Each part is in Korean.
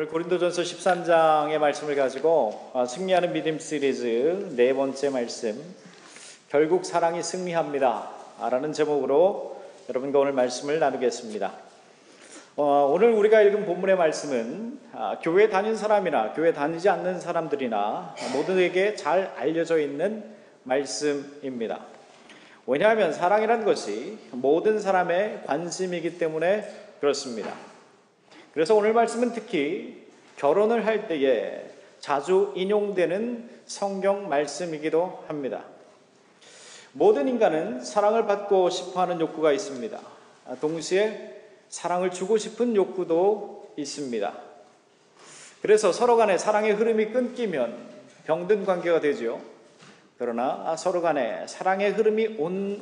오늘 고린도전서 13장의 말씀을 가지고 승리하는 믿음 시리즈 네 번째 말씀, 결국 사랑이 승리합니다 라는 제목으로 여러분과 오늘 말씀을 나누겠습니다. 오늘 우리가 읽은 본문의 말씀은 교회 다닌 사람이나 교회 다니지 않는 사람들이나 모두에게 잘 알려져 있는 말씀입니다. 왜냐하면 사랑이라는 것이 모든 사람의 관심이기 때문에 그렇습니다. 그래서 오늘 말씀은 특히 결혼을 할 때에 자주 인용되는 성경 말씀이기도 합니다. 모든 인간은 사랑을 받고 싶어하는 욕구가 있습니다. 동시에 사랑을 주고 싶은 욕구도 있습니다. 그래서 서로 간에 사랑의 흐름이 끊기면 병든 관계가 되죠. 그러나 서로 간에 사랑의 흐름이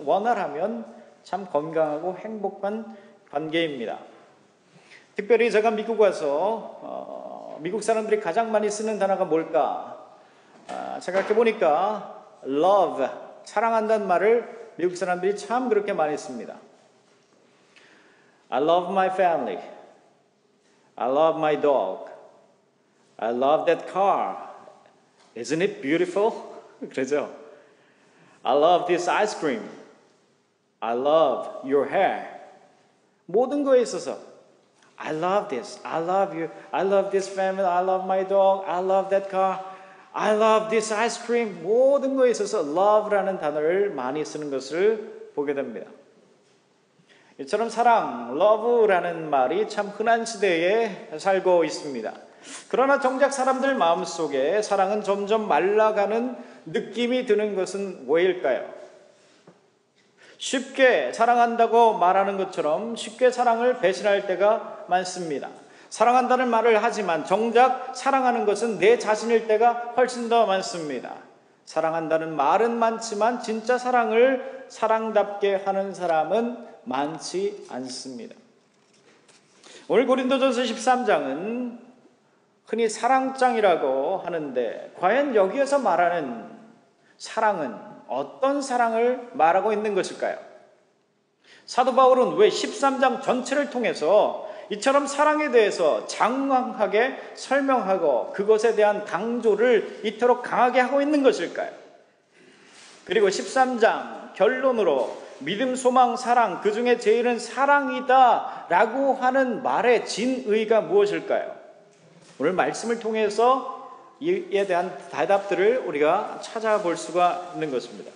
원활하면 참 건강하고 행복한 관계입니다. 특별히 제가 미국 와서 미국 사람들이 가장 많이 쓰는 단어가 뭘까 생각해 보니까 love, 사랑한다는 말을 미국 사람들이 참 그렇게 많이 씁니다. I love my family. I love my dog. I love that car. Isn't it beautiful? 그러죠. I love this ice cream. I love your hair. 모든 거에 있어서 I love this. I love you. I love this family. I love my dog. I love that car. I love this ice cream. 모든 거에 있어서 love라는 단어를 많이 쓰는 것을 보게 됩니다. 이처럼 사랑, love라는 말이 참 흔한 시대에 살고 있습니다. 그러나 정작 사람들 마음속에 사랑은 점점 말라가는 느낌이 드는 것은 왜일까요? 쉽게 사랑한다고 말하는 것처럼 쉽게 사랑을 배신할 때가 많습니다. 사랑한다는 말을 하지만 정작 사랑하는 것은 내 자신일 때가 훨씬 더 많습니다. 사랑한다는 말은 많지만 진짜 사랑을 사랑답게 하는 사람은 많지 않습니다. 오늘 고린도전서 13장은 흔히 사랑장이라고 하는데 과연 여기에서 말하는 사랑은 어떤 사랑을 말하고 있는 것일까요? 사도 바울은 왜 13장 전체를 통해서 이처럼 사랑에 대해서 장황하게 설명하고 그것에 대한 강조를 이토록 강하게 하고 있는 것일까요? 그리고 13장 결론으로 믿음, 소망, 사랑, 그 중에 제일은 사랑이다 라고 하는 말의 진의가 무엇일까요? 오늘 말씀을 통해서 이에 대한 대답들을 우리가 찾아볼 수가 있는 것입니다.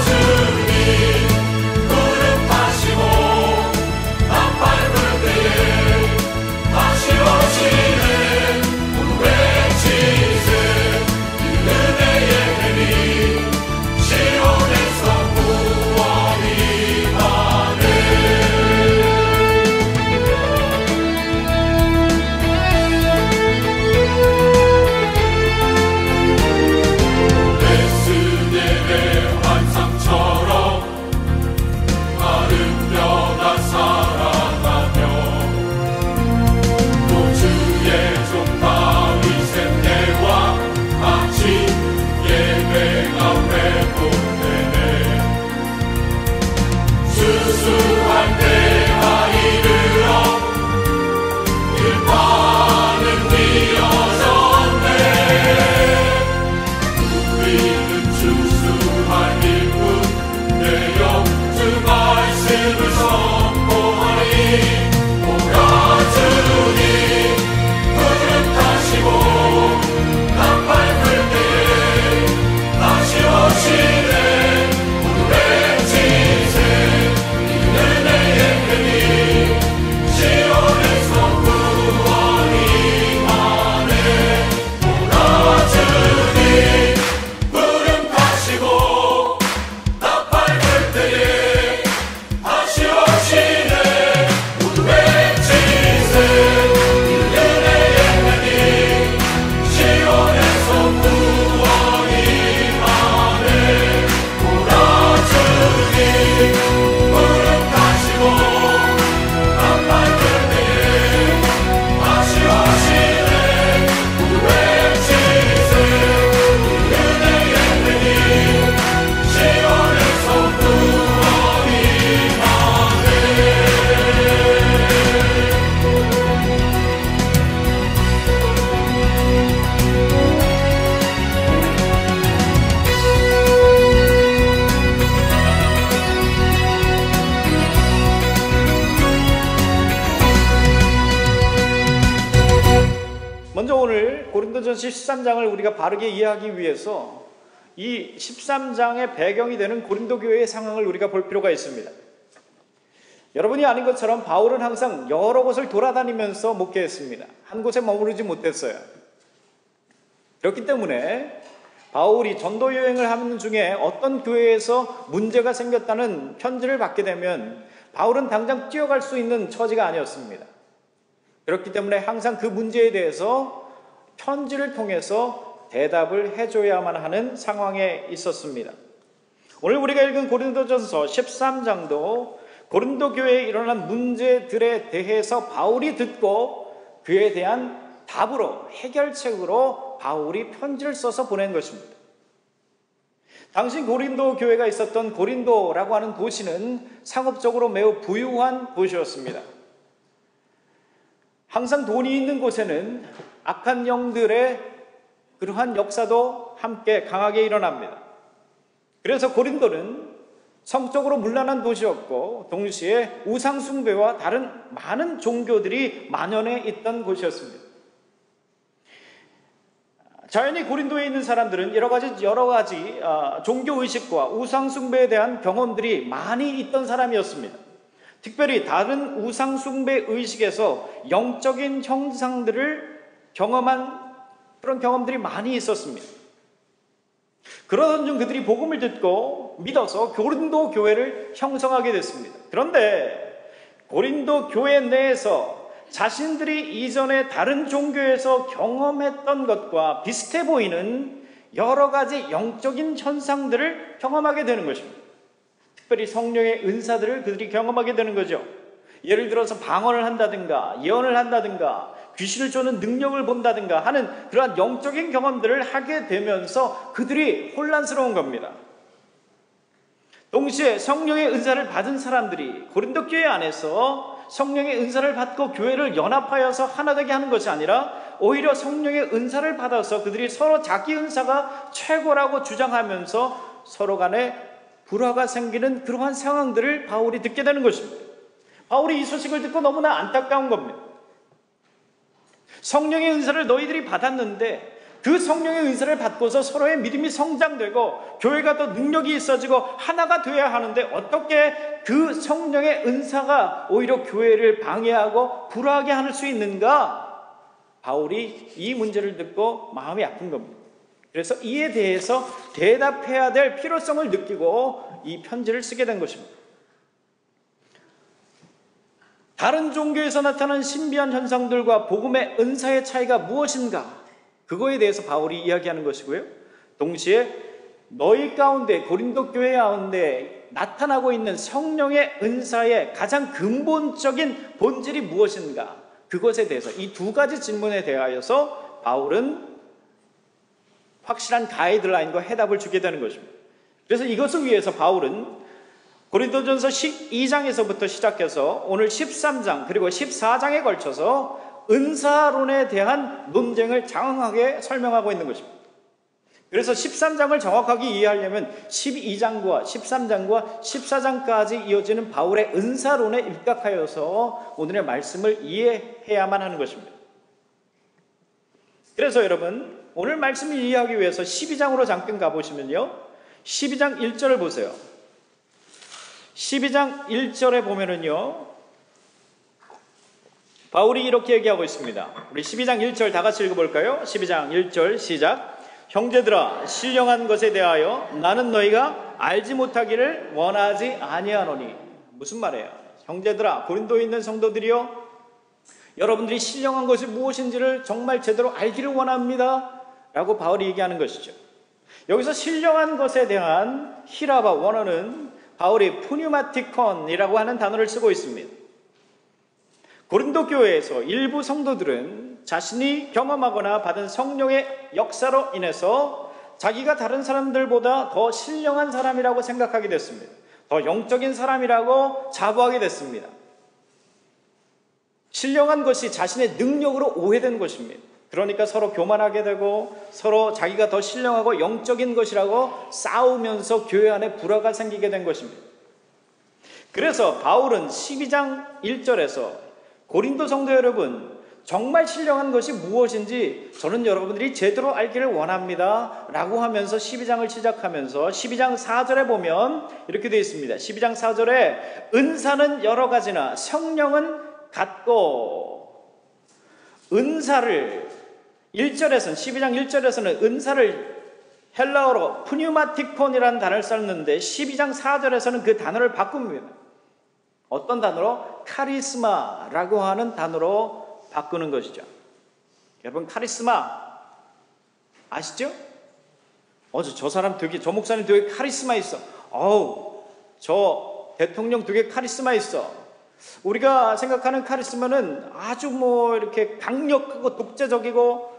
주님 구름 타시고 고린도전서 13장을 우리가 바르게 이해하기 위해서 이 13장의 배경이 되는 고린도 교회의 상황을 우리가 볼 필요가 있습니다. 여러분이 아는 것처럼 바울은 항상 여러 곳을 돌아다니면서 목회했습니다. 한 곳에 머무르지 못했어요. 그렇기 때문에 바울이 전도 여행을 하는 중에 어떤 교회에서 문제가 생겼다는 편지를 받게 되면 바울은 당장 뛰어갈 수 있는 처지가 아니었습니다. 그렇기 때문에 항상 그 문제에 대해서 편지를 통해서 대답을 해줘야만 하는 상황에 있었습니다. 오늘 우리가 읽은 고린도전서 13장도 고린도 교회에 일어난 문제들에 대해서 바울이 듣고 그에 대한 답으로, 해결책으로 바울이 편지를 써서 보낸 것입니다. 당시 고린도 교회가 있었던 고린도라고 하는 도시는 상업적으로 매우 부유한 도시였습니다. 항상 돈이 있는 곳에는 악한 영들의 그러한 역사도 함께 강하게 일어납니다. 그래서 고린도는 성적으로 문란한 도시였고 동시에 우상숭배와 다른 많은 종교들이 만연해 있던 곳이었습니다. 자연히 고린도에 있는 사람들은 여러 가지 종교의식과 우상숭배에 대한 경험들이 많이 있던 사람이었습니다. 특별히 다른 우상숭배 의식에서 영적인 형상들을 경험한 그런 경험들이 많이 있었습니다. 그러던 중 그들이 복음을 듣고 믿어서 고린도 교회를 형성하게 됐습니다. 그런데 고린도 교회 내에서 자신들이 이전에 다른 종교에서 경험했던 것과 비슷해 보이는 여러 가지 영적인 현상들을 경험하게 되는 것입니다. 특별히 성령의 은사들을 그들이 경험하게 되는 거죠. 예를 들어서 방언을 한다든가 예언을 한다든가 귀신을 쫓는 능력을 본다든가 하는 그러한 영적인 경험들을 하게 되면서 그들이 혼란스러운 겁니다. 동시에 성령의 은사를 받은 사람들이 고린도 교회 안에서 성령의 은사를 받고 교회를 연합하여서 하나 되게 하는 것이 아니라 오히려 성령의 은사를 받아서 그들이 서로 자기 은사가 최고라고 주장하면서 서로 간에 불화가 생기는 그러한 상황들을 바울이 듣게 되는 것입니다. 바울이 이 소식을 듣고 너무나 안타까운 겁니다. 성령의 은사를 너희들이 받았는데 그 성령의 은사를 받고서 서로의 믿음이 성장되고 교회가 더 능력이 있어지고 하나가 되어야 하는데 어떻게 그 성령의 은사가 오히려 교회를 방해하고 불화하게 할 수 있는가? 바울이 이 문제를 듣고 마음이 아픈 겁니다. 그래서 이에 대해서 대답해야 될 필요성을 느끼고 이 편지를 쓰게 된 것입니다. 다른 종교에서 나타난 신비한 현상들과 복음의 은사의 차이가 무엇인가? 그거에 대해서 바울이 이야기하는 것이고요. 동시에 너희 가운데 고린도 교회 가운데 나타나고 있는 성령의 은사의 가장 근본적인 본질이 무엇인가? 그것에 대해서 이 두 가지 질문에 대하여서 바울은 확실한 가이드라인과 해답을 주게 되는 것입니다. 그래서 이것을 위해서 바울은 고린도전서 12장에서부터 시작해서 오늘 13장 그리고 14장에 걸쳐서 은사론에 대한 논쟁을 장황하게 설명하고 있는 것입니다. 그래서 13장을 정확하게 이해하려면 12장과 13장과 14장까지 이어지는 바울의 은사론에 입각하여서 오늘의 말씀을 이해해야만 하는 것입니다. 그래서 여러분 오늘 말씀을 이해하기 위해서 12장으로 잠깐 가보시면요. 12장 1절을 보세요. 12장 1절에 보면은요. 바울이 이렇게 얘기하고 있습니다. 우리 12장 1절 다 같이 읽어볼까요? 12장 1절 시작. 형제들아 신령한 것에 대하여 나는 너희가 알지 못하기를 원하지 아니하노니. 무슨 말이에요? 형제들아 고린도에 있는 성도들이요 여러분들이 신령한 것이 무엇인지를 정말 제대로 알기를 원합니다 라고 바울이 얘기하는 것이죠. 여기서 신령한 것에 대한 히라바 원어는 바울이 푸뉴마티콘이라고 하는 단어를 쓰고 있습니다. 고린도 교회에서 일부 성도들은 자신이 경험하거나 받은 성령의 역사로 인해서 자기가 다른 사람들보다 더 신령한 사람이라고 생각하게 됐습니다. 더 영적인 사람이라고 자부하게 됐습니다. 신령한 것이 자신의 능력으로 오해된 것입니다. 그러니까 서로 교만하게 되고 서로 자기가 더 신령하고 영적인 것이라고 싸우면서 교회 안에 불화가 생기게 된 것입니다. 그래서 바울은 12장 1절에서 고린도 성도 여러분, 정말 신령한 것이 무엇인지 저는 여러분들이 제대로 알기를 원합니다 라고 하면서 12장을 시작하면서 12장 4절에 보면 이렇게 되어 있습니다. 12장 4절에 은사는 여러 가지나 성령은 같고, 은사를 1절에서는 12장 1절에서는 은사를 헬라어로 푸뉴마티콘이라는 단어를 썼는데 12장 4절에서는 그 단어를 바꿉니다. 어떤 단어로? 카리스마라고 하는 단어로 바꾸는 것이죠. 여러분, 카리스마 아시죠? 저 사람 되게, 저 목사님 되게 카리스마 있어. 저 대통령 되게 카리스마 있어. 우리가 생각하는 카리스마는 아주 이렇게 강력하고 독재적이고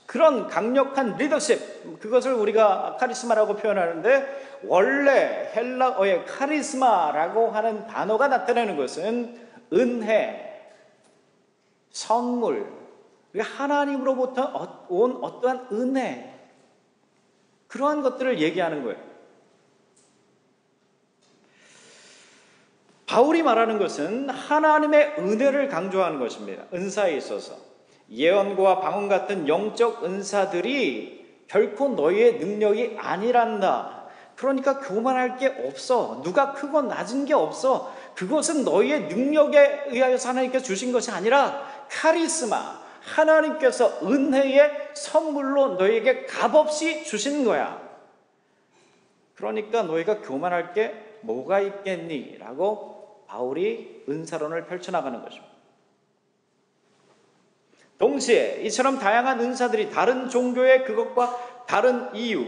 그런 강력한 리더십, 그것을 우리가 카리스마라고 표현하는데, 원래 헬라어의 카리스마라고 하는 단어가 나타내는 것은 은혜, 선물, 하나님으로부터 온 어떠한 은혜, 그러한 것들을 얘기하는 거예요. 바울이 말하는 것은 하나님의 은혜를 강조하는 것입니다. 은사에 있어서 예언과 방언 같은 영적 은사들이 결코 너희의 능력이 아니란다. 그러니까 교만할 게 없어. 누가 크고 낮은 게 없어. 그것은 너희의 능력에 의하여서 하나님께서 주신 것이 아니라 카리스마, 하나님께서 은혜의 선물로 너희에게 값없이 주신 거야. 그러니까 너희가 교만할 게 뭐가 있겠니? 라고 바울이 은사론을 펼쳐나가는 것입니다. 동시에 이처럼 다양한 은사들이 다른 종교의 그것과 다른 이유,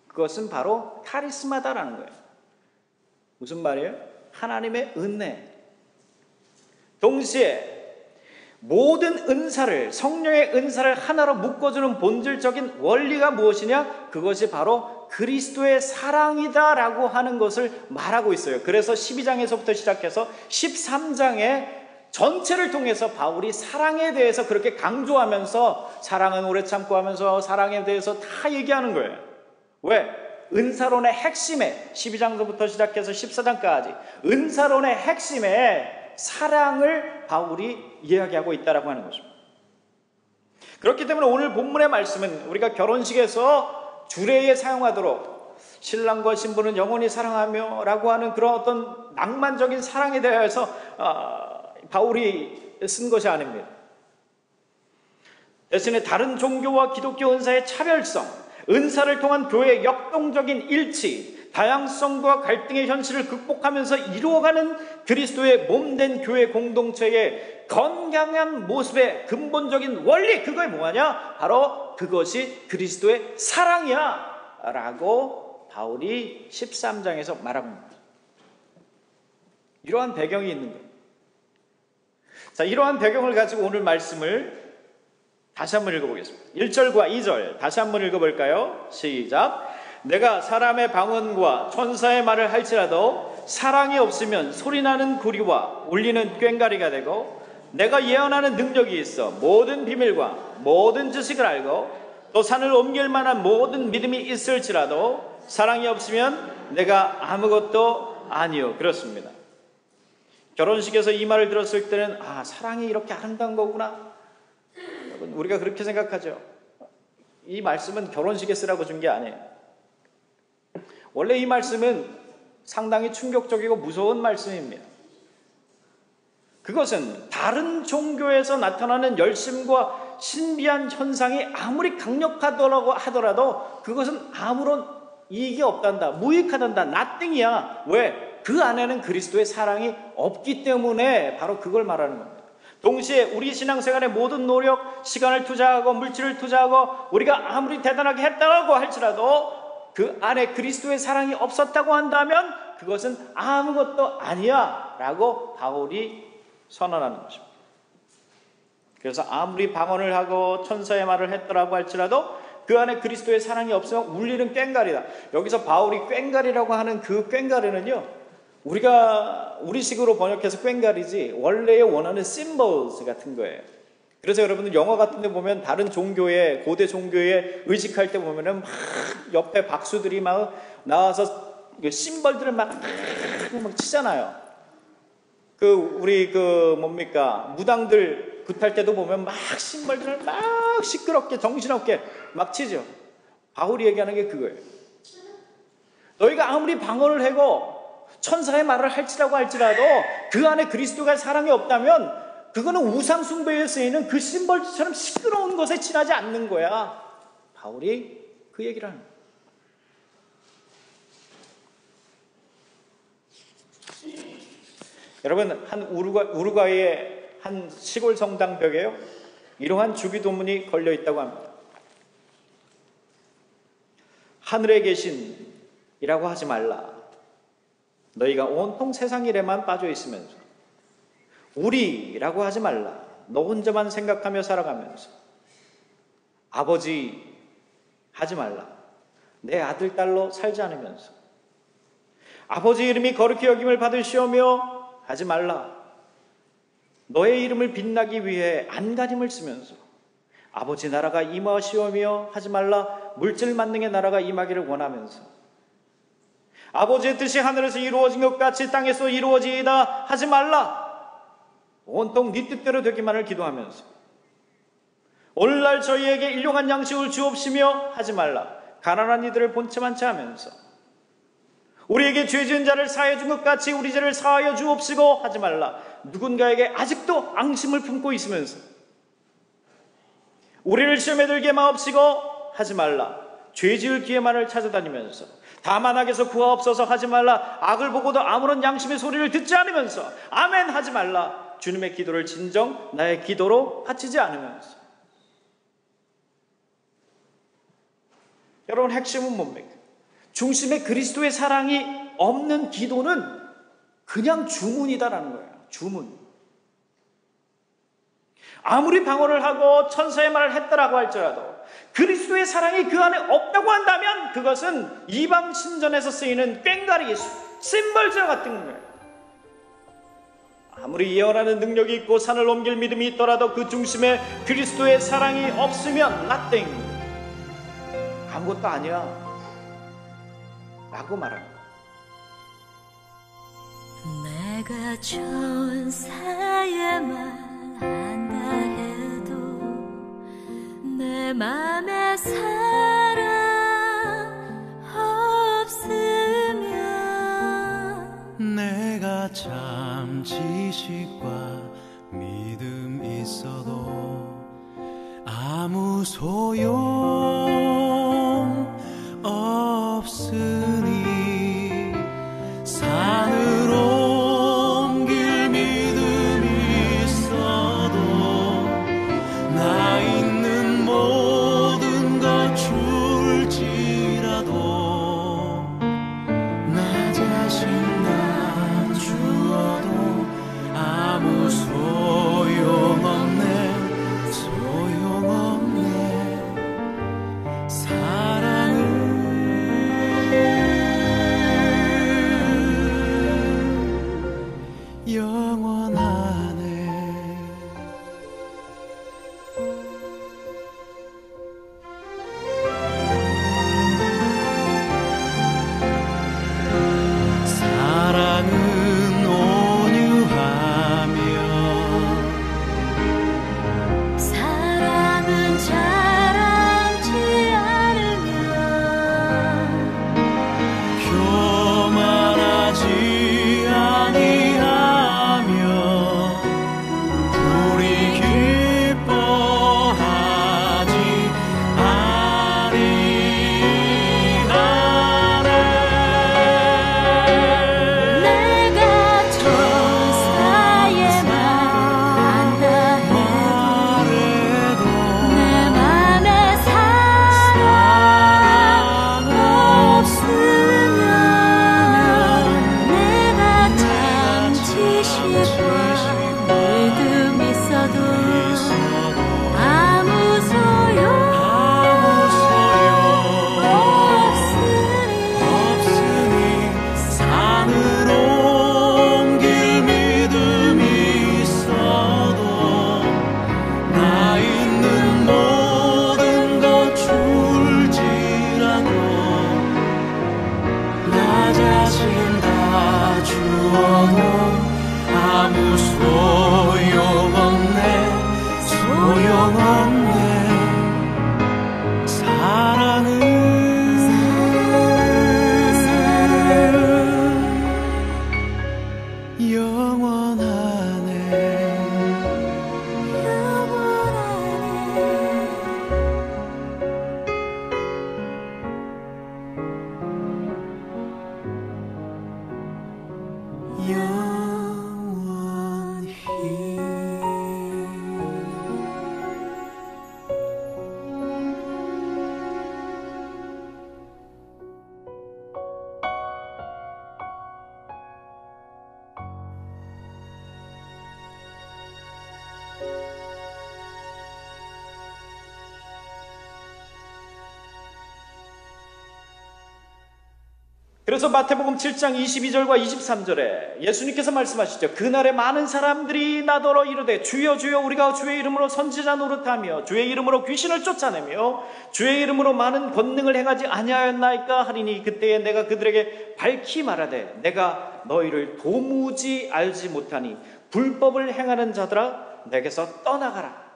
그것은 바로 카리스마다라는 거예요. 무슨 말이에요? 하나님의 은혜. 동시에 모든 은사를, 성령의 은사를 하나로 묶어주는 본질적인 원리가 무엇이냐? 그것이 바로 그리스도의 사랑이다라고 하는 것을 말하고 있어요. 그래서 12장에서부터 시작해서 13장에 전체를 통해서 바울이 사랑에 대해서 그렇게 강조하면서 사랑은 오래 참고 하면서 사랑에 대해서 다 얘기하는 거예요. 왜? 은사론의 핵심에 12장부터 시작해서 14장까지 은사론의 핵심에 사랑을 바울이 이야기하고 있다라고 하는 것입니다. 그렇기 때문에 오늘 본문의 말씀은 우리가 결혼식에서 주례에 사용하도록 신랑과 신부는 영원히 사랑하며 라고 하는 그런 어떤 낭만적인 사랑에 대해서 바울이 쓴 것이 아닙니다. 대신에 다른 종교와 기독교 은사의 차별성, 은사를 통한 교회의 역동적인 일치, 다양성과 갈등의 현실을 극복하면서 이루어가는 그리스도의 몸된 교회 공동체의 건강한 모습의 근본적인 원리, 그거에 뭐하냐? 바로 그것이 그리스도의 사랑이야 라고 바울이 13장에서 말하고 있습니다. 이러한 배경이 있는 거예요. 자, 이러한 배경을 가지고 오늘 말씀을 다시 한번 읽어보겠습니다. 1절과 2절 다시 한번 읽어볼까요? 시작. 내가 사람의 방언과 천사의 말을 할지라도 사랑이 없으면 소리나는 구리와 울리는 꽹과리가 되고, 내가 예언하는 능력이 있어 모든 비밀과 모든 지식을 알고 또 산을 옮길 만한 모든 믿음이 있을지라도 사랑이 없으면 내가 아무것도 아니요. 그렇습니다. 결혼식에서 이 말을 들었을 때는 사랑이 이렇게 아름다운 거구나, 우리가 그렇게 생각하죠. 이 말씀은 결혼식에 쓰라고 준 게 아니에요. 원래 이 말씀은 상당히 충격적이고 무서운 말씀입니다. 그것은 다른 종교에서 나타나는 열심과 신비한 현상이 아무리 강력하더라고 하더라도 그것은 아무런 이익이 없단다, 무익하단다, nothing이야. 왜? 그 안에는 그리스도의 사랑이 없기 때문에 바로 그걸 말하는 겁니다. 동시에 우리 신앙생활의 모든 노력, 시간을 투자하고 물질을 투자하고 우리가 아무리 대단하게 했다고 할지라도 그 안에 그리스도의 사랑이 없었다고 한다면 그것은 아무것도 아니야 라고 바울이 선언하는 것입니다. 그래서 아무리 방언을 하고 천사의 말을 했더라고 할지라도 그 안에 그리스도의 사랑이 없으면 울리는 꽹과리다. 여기서 바울이 꽹과리라고 하는 그 꽹과리는요, 우리가 우리식으로 번역해서 꽹과리지 원래의 원어는 symbols 같은 거예요. 그래서 여러분들 영화 같은 데 보면 다른 종교의, 고대 종교에 의식할 때 보면은 막 옆에 박수들이 막 나와서 심벌들을 막 치잖아요. 우리 무당들 굿을 굿할 때도 보면 막 심벌들을 막 시끄럽게 정신없게 막 치죠. 바울이 얘기하는 게 그거예요. 너희가 아무리 방언을 하고 천사의 말을 할지라도 그 안에 그리스도가 사랑이 없다면 그거는 우상 숭배에 쓰이는 그 심벌처럼 시끄러운 것에 지나지 않는 거야. 바울이 그 얘기를 하는 거야. 여러분, 한 우루과이의 한 시골 성당 벽에요, 이러한 주기도문이 걸려 있다고 합니다. 하늘에 계신이라고 하지 말라. 너희가 온통 세상 일에만 빠져 있으면서 우리라고 하지 말라. 너 혼자만 생각하며 살아가면서 아버지 하지 말라. 내 아들 딸로 살지 않으면서 아버지 이름이 거룩히 여김을 받으시오며 하지 말라. 너의 이름을 빛나기 위해 안간힘을 쓰면서 아버지 나라가 임하시오며 하지 말라. 물질 만능의 나라가 임하기를 원하면서 아버지의 뜻이 하늘에서 이루어진 것 같이 땅에서 이루어지이다 하지 말라. 온통 네 뜻대로 되기만을 기도하면서 오늘날 저희에게 일용한 양식을 주옵시며 하지 말라. 가난한 이들을 본체만 채하면서 우리에게 죄 지은 자를 사하여 준 것 같이 우리 죄를 사하여 주옵시고 하지 말라. 누군가에게 아직도 앙심을 품고 있으면서 우리를 시험에 들게 마옵시고 하지 말라. 죄 지을 기회만을 찾아다니면서 다만 악에서 구하옵소서 하지 말라. 악을 보고도 아무런 양심의 소리를 듣지 않으면서 아멘 하지 말라. 주님의 기도를 진정 나의 기도로 바치지 않으면서. 여러분, 핵심은 뭡니까? 중심에 그리스도의 사랑이 없는 기도는 그냥 주문이다라는 거예요. 주문. 아무리 방언을 하고 천사의 말을 했다라고 할지라도 그리스도의 사랑이 그 안에 없다고 한다면 그것은 이방 신전에서 쓰이는 꽹과리 심벌전 같은 거예요. 아무리 예언하는 능력이 있고 산을 옮길 믿음이 있더라도 그 중심에 그리스도의 사랑이 없으면 nothing, 아무것도 아니야 라고 말하는 거예요. 내가 천사의 말 한다 해도 내 맘에 사랑 없으면 내가 참 지식과 믿음 있어도 아무 소용 없으니 산으로 옮길 믿음이 있어도 나 있는 모든 것 줄지라도 나 자신 나 주어도 아무 소용없네. 사랑은 영원하네. 사랑은 온유하며 사랑은 자랑치 않으며 교만하지 아니하며 불이 기뻐하지 아니하네. 내가 천사의 말 한다 해도 내 맘에 사랑 없으면 내가 참 지식과 믿음 있어도 아무 소용 없으니 산으로 옮길 믿음이 있어도 나 있는 모든 것 줄지라도 나 자신 다 주어도 아무 소용없네. 그래서 마태복음 7장 22절과 23절에 예수님께서 말씀하시죠. 그날에 많은 사람들이 나더러 이르되 주여 주여 우리가 주의 이름으로 선지자 노릇하며 주의 이름으로 귀신을 쫓아내며 주의 이름으로 많은 권능을 행하지 아니하였나이까 하리니 그때에 내가 그들에게 밝히 말하되 내가 너희를 도무지 알지 못하니 불법을 행하는 자들아 내게서 떠나가라.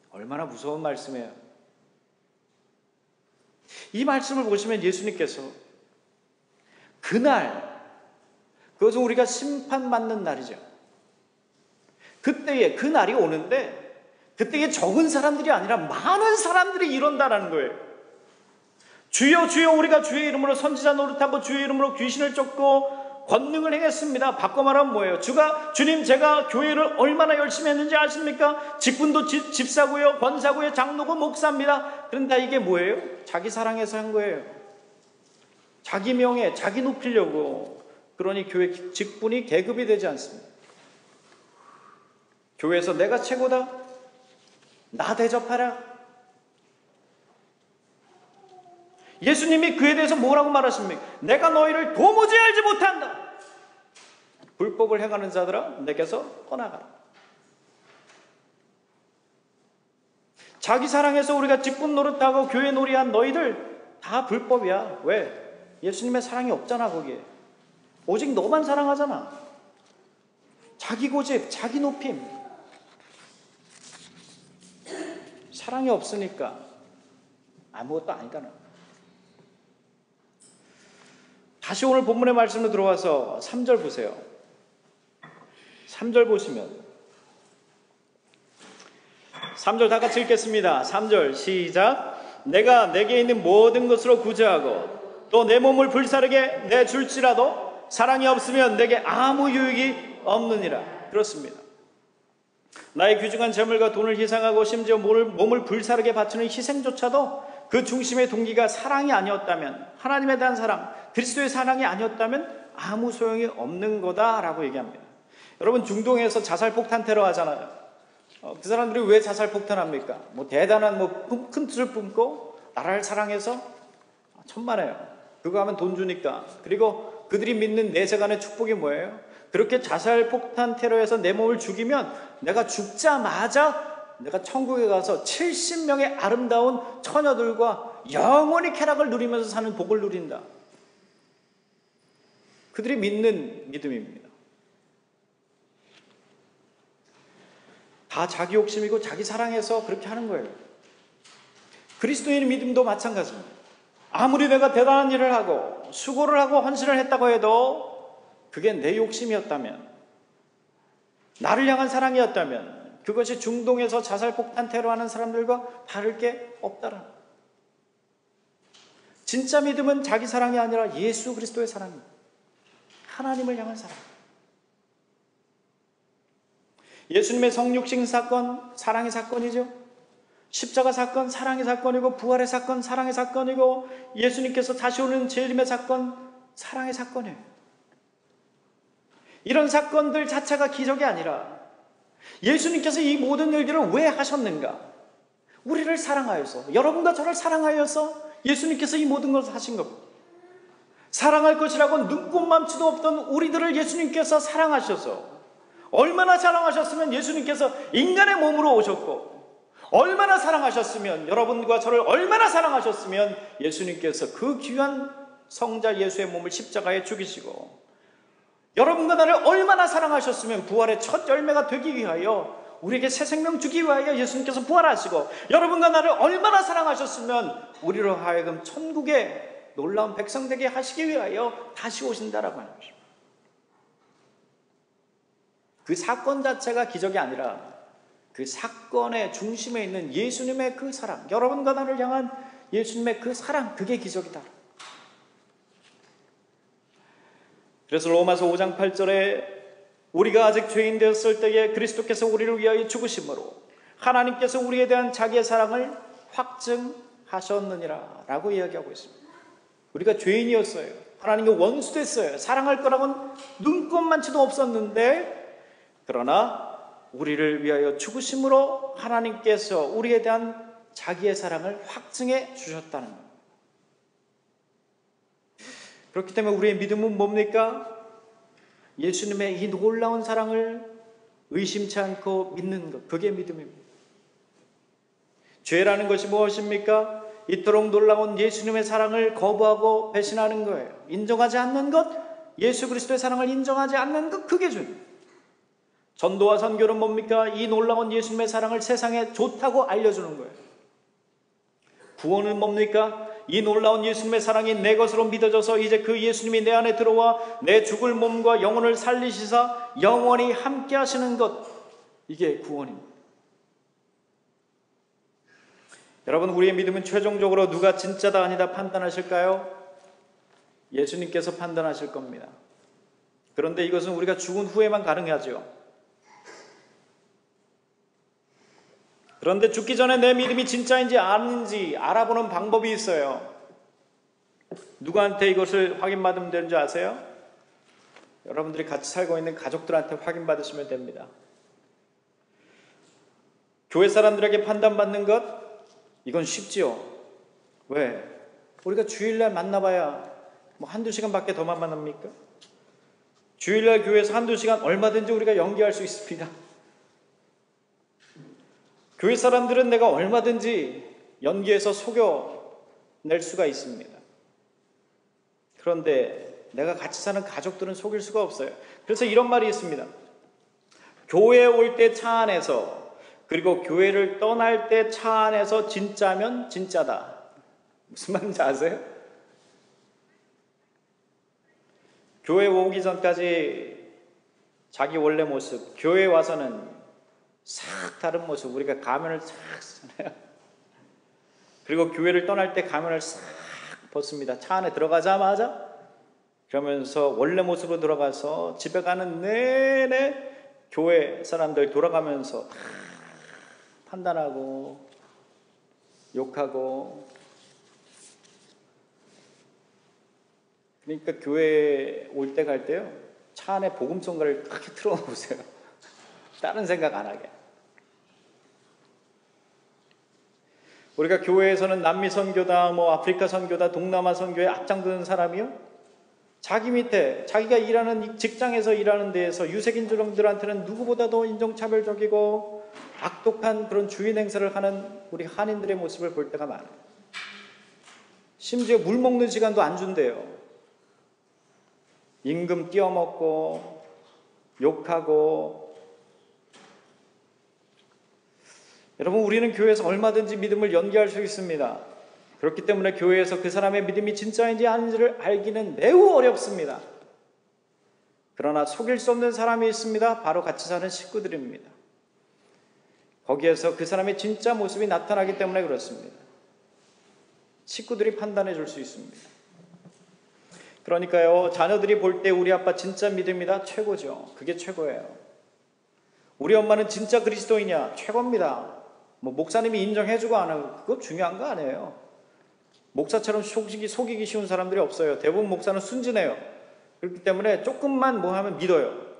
얼마나 무서운 말씀이에요. 이 말씀을 보시면 예수님께서 그날, 그것은 우리가 심판받는 날이죠. 그때에 그 날이 오는데 그때에 적은 사람들이 아니라 많은 사람들이 이런다라는 거예요. 주여 주여 우리가 주의 이름으로 선지자 노릇하고 주의 이름으로 귀신을 쫓고 권능을 행했습니다. 바꿔 말하면 뭐예요? 주님 제가 교회를 얼마나 열심히 했는지 아십니까? 직분도 집사고요, 권사고요, 장로고 목사입니다. 그런데 이게 뭐예요? 자기 사랑해서 한 거예요. 자기 명예, 자기 높이려고. 그러니 교회 직분이 계급이 되지 않습니다. 교회에서 내가 최고다, 나 대접하라. 예수님이 그에 대해서 뭐라고 말하십니까? 내가 너희를 도무지 알지 못한다. 불법을 행하는 자들아 내게서 떠나가라. 자기 사랑해서 우리가 직분 노릇하고 교회 놀이한 너희들 다 불법이야. 왜? 예수님의 사랑이 없잖아. 거기에 오직 너만 사랑하잖아. 자기 고집, 자기 높임, 사랑이 없으니까 아무것도 아니다는. 다시 오늘 본문의 말씀으로 들어와서 3절 보세요. 3절 보시면 3절 다 같이 읽겠습니다. 3절 시작. 내가 내게 있는 모든 것으로 구제하고 또 내 몸을 불사르게 내줄지라도 사랑이 없으면 내게 아무 유익이 없느니라. 그렇습니다. 나의 귀중한 재물과 돈을 희생하고 심지어 몸을 불사르게 바치는 희생조차도 그 중심의 동기가 사랑이 아니었다면, 하나님에 대한 사랑, 그리스도의 사랑이 아니었다면 아무 소용이 없는 거다라고 얘기합니다. 여러분, 중동에서 자살폭탄 테러 하잖아요. 그 사람들이 왜 자살폭탄합니까? 대단한 큰 뜻을 품고 나라를 사랑해서 천만에요. 그거 하면 돈 주니까. 그리고 그들이 믿는 내세간의 축복이 뭐예요? 그렇게 자살폭탄 테러에서 내 몸을 죽이면 내가 죽자마자 내가 천국에 가서 70명의 아름다운 처녀들과 영원히 쾌락을 누리면서 사는 복을 누린다. 그들이 믿는 믿음입니다. 다 자기 욕심이고 자기 사랑해서 그렇게 하는 거예요. 그리스도인의 믿음도 마찬가지입니다. 아무리 내가 대단한 일을 하고 수고를 하고 헌신을 했다고 해도 그게 내 욕심이었다면, 나를 향한 사랑이었다면 그것이 중동에서 자살폭탄 테러하는 사람들과 다를 게 없다라. 진짜 믿음은 자기 사랑이 아니라 예수 그리스도의 사랑입니다. 하나님을 향한 사랑. 예수님의 성육신 사건, 사랑의 사건이죠. 십자가 사건, 사랑의 사건이고, 부활의 사건, 사랑의 사건이고, 예수님께서 다시 오는 재림의 사건, 사랑의 사건이에요. 이런 사건들 자체가 기적이 아니라 예수님께서 이 모든 일들을 왜 하셨는가? 우리를 사랑하여서, 여러분과 저를 사랑하여서 예수님께서 이 모든 것을 하신 겁니다. 사랑할 것이라고 눈꼽만치도 없던 우리들을 예수님께서 사랑하셔서, 얼마나 사랑하셨으면 예수님께서 인간의 몸으로 오셨고, 얼마나 사랑하셨으면, 여러분과 저를 얼마나 사랑하셨으면 예수님께서 그 귀한 성자 예수의 몸을 십자가에 죽이시고, 여러분과 나를 얼마나 사랑하셨으면 부활의 첫 열매가 되기 위하여 우리에게 새 생명 주기 위하여 예수님께서 부활하시고, 여러분과 나를 얼마나 사랑하셨으면 우리로 하여금 천국의 놀라운 백성 되게 하시기 위하여 다시 오신다라고 하는 것입니다. 그 사건 자체가 기적이 아니라 그 사건의 중심에 있는 예수님의 그 사랑, 여러분과 나를 향한 예수님의 그 사랑, 그게 기적이다. 그래서 로마서 5장 8절에 우리가 아직 죄인 되었을 때에 그리스도께서 우리를 위하여 죽으심으로 하나님께서 우리에 대한 자기의 사랑을 확증하셨느니라 라고 이야기하고 있습니다. 우리가 죄인이었어요. 하나님과 원수됐어요. 사랑할 거라고는 눈꼽만치도 없었는데, 그러나 우리를 위하여 죽으심으로 하나님께서 우리에 대한 자기의 사랑을 확증해 주셨다는 겁니다. 그렇기 때문에 우리의 믿음은 뭡니까? 예수님의 이 놀라운 사랑을 의심치 않고 믿는 것, 그게 믿음입니다. 죄라는 것이 무엇입니까? 이토록 놀라운 예수님의 사랑을 거부하고 배신하는 거예요. 인정하지 않는 것, 예수 그리스도의 사랑을 인정하지 않는 것, 그게 죄입니다. 전도와 선교는 뭡니까? 이 놀라운 예수님의 사랑을 세상에 좋다고 알려주는 거예요. 구원은 뭡니까? 이 놀라운 예수님의 사랑이 내 것으로 믿어져서 이제 그 예수님이 내 안에 들어와 내 죽을 몸과 영혼을 살리시사 영원히 함께 하시는 것, 이게 구원입니다. 여러분, 우리의 믿음은 최종적으로 누가 진짜다 아니다 판단하실까요? 예수님께서 판단하실 겁니다. 그런데 이것은 우리가 죽은 후에만 가능하죠. 그런데 죽기 전에 내 믿음이 진짜인지 아닌지 알아보는 방법이 있어요. 누구한테 이것을 확인받으면 되는 줄 아세요? 여러분들이 같이 살고 있는 가족들한테 확인받으시면 됩니다. 교회 사람들에게 판단받는 것, 이건 쉽지요. 왜? 우리가 주일날 만나봐야 뭐 한두 시간밖에 더만 만납니까? 주일날 교회에서 한두 시간 얼마든지 우리가 연기할 수 있습니다. 교회 사람들은 내가 얼마든지 연기해서 속여낼 수가 있습니다. 그런데 내가 같이 사는 가족들은 속일 수가 없어요. 그래서 이런 말이 있습니다. 교회에 올 때 차 안에서, 그리고 교회를 떠날 때 차 안에서 진짜면 진짜다. 무슨 말인지 아세요? 교회 오기 전까지 자기 원래 모습, 교회에 와서는 싹 다른 모습, 우리가 가면을 싹 쓰잖아요. 그리고 교회를 떠날 때 가면을 싹 벗습니다. 차 안에 들어가자마자. 그러면서 원래 모습으로 들어가서 집에 가는 내내 교회 사람들 돌아가면서 판단하고 욕하고. 그러니까 교회 올 때 갈 때요, 차 안에 복음성가를 크게 틀어놓으세요. 다른 생각 안 하게. 우리가 교회에서는 남미 선교다, 뭐 아프리카 선교다, 동남아 선교에 앞장드는 사람이요, 자기 밑에 자기가 일하는 직장에서 일하는 데에서 유색인종들한테는 누구보다도 인종차별적이고 악독한 그런 주인 행세를 하는 우리 한인들의 모습을 볼 때가 많아요. 심지어 물 먹는 시간도 안 준대요. 임금 띄어먹고 욕하고. 여러분, 우리는 교회에서 얼마든지 믿음을 연기할 수 있습니다. 그렇기 때문에 교회에서 그 사람의 믿음이 진짜인지 아닌지를 알기는 매우 어렵습니다. 그러나 속일 수 없는 사람이 있습니다. 바로 같이 사는 식구들입니다. 거기에서 그 사람의 진짜 모습이 나타나기 때문에 그렇습니다. 식구들이 판단해 줄 수 있습니다. 그러니까요, 자녀들이 볼 때 우리 아빠 진짜 믿음이다, 최고죠. 그게 최고예요. 우리 엄마는 진짜 그리스도이냐, 최고입니다. 뭐 목사님이 인정해주고 안 하고 그거 중요한 거 아니에요. 목사처럼 속이기 쉬운 사람들이 없어요. 대부분 목사는 순진해요. 그렇기 때문에 조금만 뭐 하면 믿어요.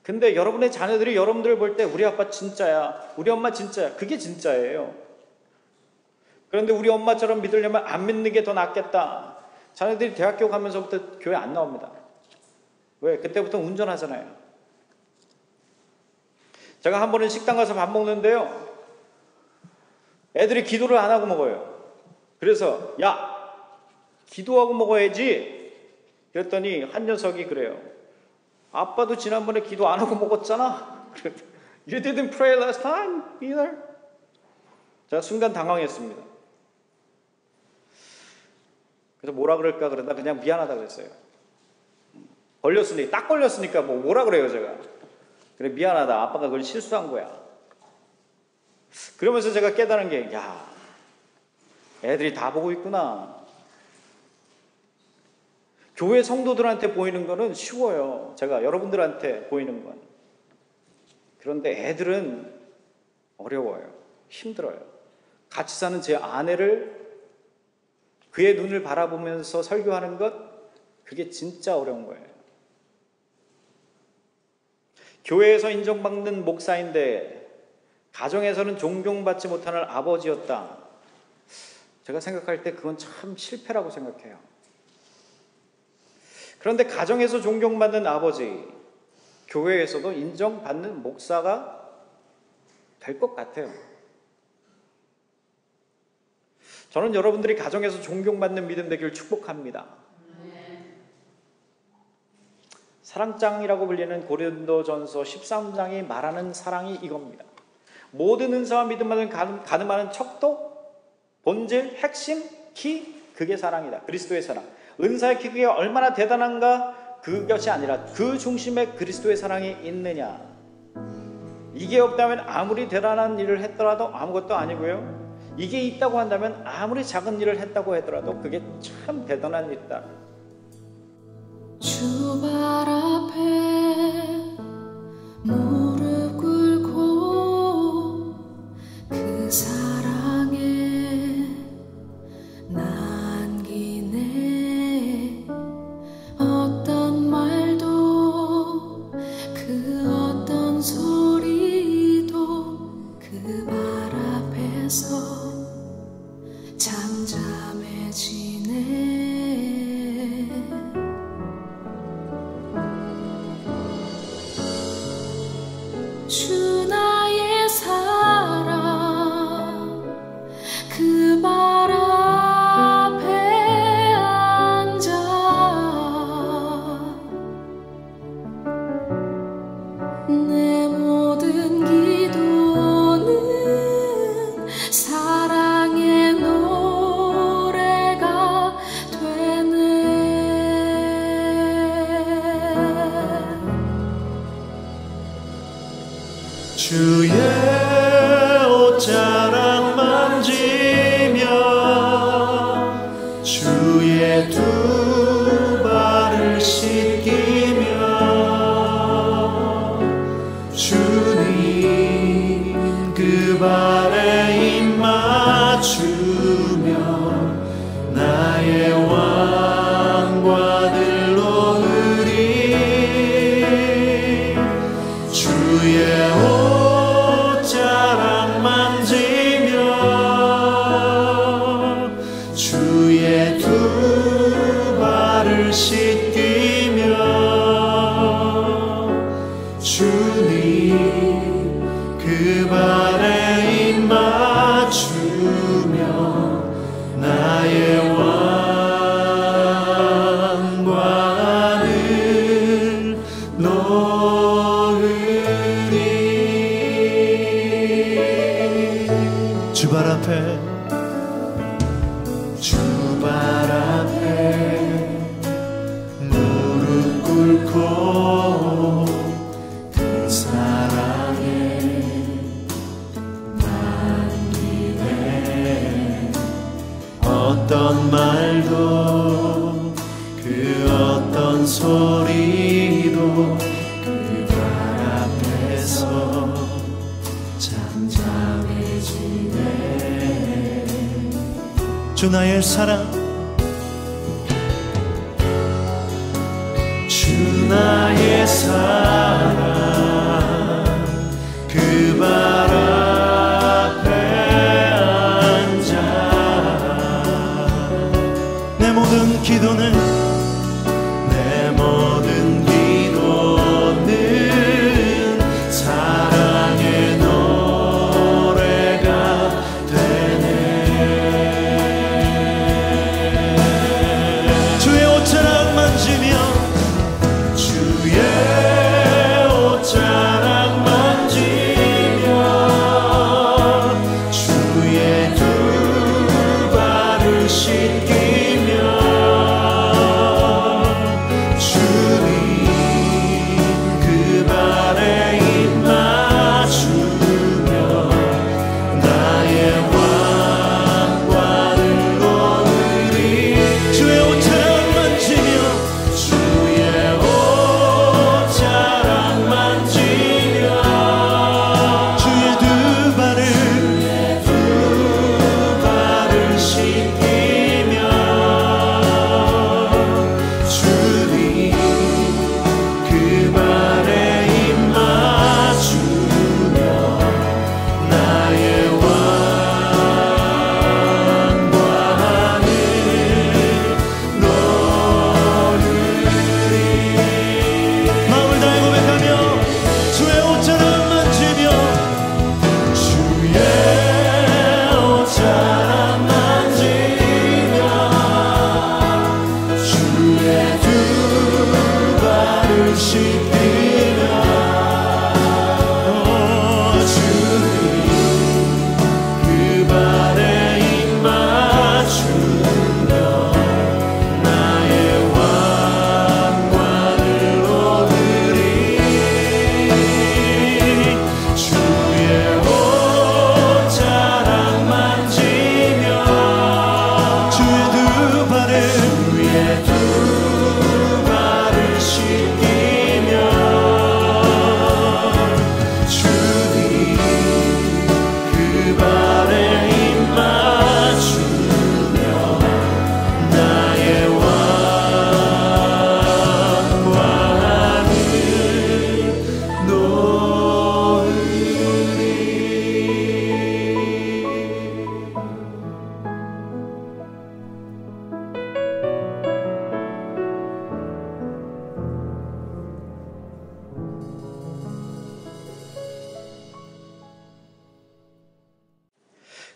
근데 여러분의 자녀들이 여러분들을 볼 때 우리 아빠 진짜야, 우리 엄마 진짜야, 그게 진짜예요. 그런데 우리 엄마처럼 믿으려면 안 믿는 게 더 낫겠다. 자녀들이 대학교 가면서부터 교회 안 나옵니다. 왜? 그때부터 운전하잖아요. 제가 한 번은 식당 가서 밥 먹는데요, 애들이 기도를 안 하고 먹어요. 그래서 야, 기도하고 먹어야지. 그랬더니 한 녀석이 그래요. 아빠도 지난번에 기도 안 하고 먹었잖아. You didn't pray last time either. 제가 순간 당황했습니다. 그래서 뭐라 그럴까 그러다 그냥 미안하다 그랬어요. 딱 걸렸으니까 뭐라 그래요 제가. 그래, 미안하다, 아빠가 그걸 실수한 거야. 그러면서 제가 깨달은 게, 야, 애들이 다 보고 있구나. 교회 성도들한테 보이는 거는 쉬워요. 제가 여러분들한테 보이는 건. 그런데 애들은 어려워요. 힘들어요. 같이 사는 제 아내를, 그의 눈을 바라보면서 설교하는 것, 그게 진짜 어려운 거예요. 교회에서 인정받는 목사인데 가정에서는 존경받지 못하는 아버지였다. 제가 생각할 때 그건 참 실패라고 생각해요. 그런데 가정에서 존경받는 아버지, 교회에서도 인정받는 목사가 될 것 같아요. 저는 여러분들이 가정에서 존경받는 믿음 되기를 축복합니다. 사랑장이라고 불리는 고린도전서 13장이 말하는 사랑이 이겁니다. 모든 은사와 믿음 받은 가늠하는 척도, 본질, 핵심, 키, 그게 사랑이다. 그리스도의 사랑. 은사의 키, 그게 얼마나 대단한가, 그것이 아니라 그 중심에 그리스도의 사랑이 있느냐. 이게 없다면 아무리 대단한 일을 했더라도 아무것도 아니고요, 이게 있다고 한다면 아무리 작은 일을 했다고 하더라도 그게 참 대단한 일이다. 주 발 앞에 무릎 꿇고 그 사랑에 남기네. 어떤 말도 그 어떤 소리도 그 발 앞에서 잠잠해지네. 주 나의 사랑 그 발 앞에 앉아 내 모든 기도는 사랑의 노래가 되네. 주의 옷자락 만지며 주의 두 발을 씻기며 주님 그 발에 입 맞추며 나의 왕과들로 으리 주의 옷자락 만지며 주의 두 발을 씻기며 주님 그 발에 입 맞추며 나의 왕관을 놓으리. 주 발 앞에 무릎 꿇고 그 사랑에 남기네. 어떤 말도 그 어떤 소리도 그 발 앞에서 잠잠해지네. 주 나의 사랑, 주 나의 사랑 그 발 앞에 앉아 내 모든 기도는 사랑의 노래가 되네. 주의 옷자락 만지며 주의